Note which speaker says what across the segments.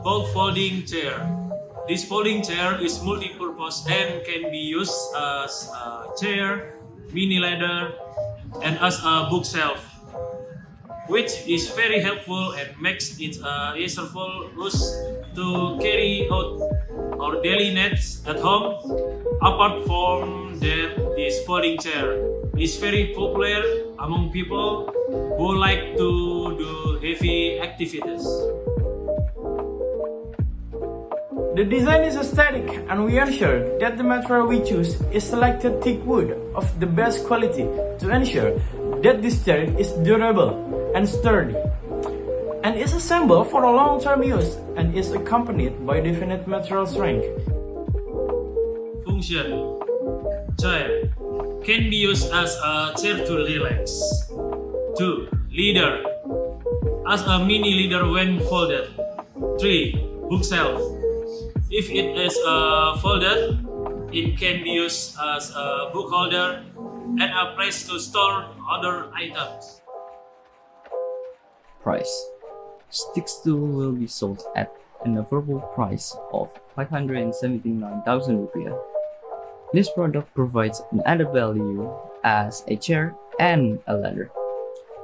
Speaker 1: called folding chair. This folding chair is multi-purpose and can be used as a chair, mini ladder, and as a bookshelf, which is very helpful and makes it easier for us to carry out our daily needs at home. Apart from that, this folding chair is very popular among people who like to do heavy activities.
Speaker 2: The design is aesthetic, and we ensure that the material we choose is selected thick wood of the best quality to ensure that this chair is durable and sturdy, and is assembled for a long-term use and is accompanied by definite material strength.
Speaker 1: Function: chair can be used as a chair to relax. 2. Leader, as a mini leader when folded. 3. Bookshelf. If it is folded, it can be used as a book holder and a place to store other items.
Speaker 3: Price: Stick stool will be sold at an affordable price of 579,000 rupiah. This product provides an added value as a chair and a ladder.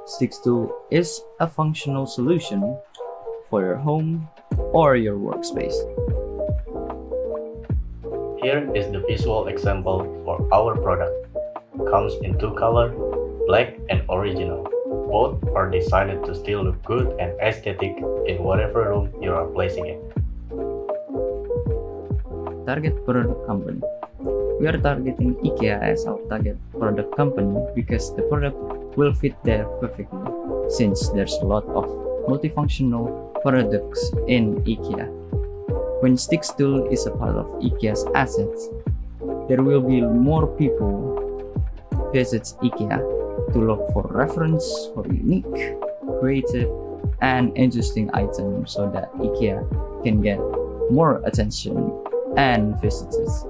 Speaker 3: Stick stool is a functional solution for your home or your workspace.
Speaker 4: Here is the visual example for our product. Comes in two colors, black and original. Both are designed to still look good and aesthetic in whatever room you are placing it.
Speaker 3: Target product company. We are targeting IKEA as our target product company because the product will fit there perfectly, since there's a lot of multifunctional products in IKEA. When stick stool is a part of IKEA's assets, there will be more people visits IKEA to look for reference for unique, creative, and interesting items so that IKEA can get more attention and visitors.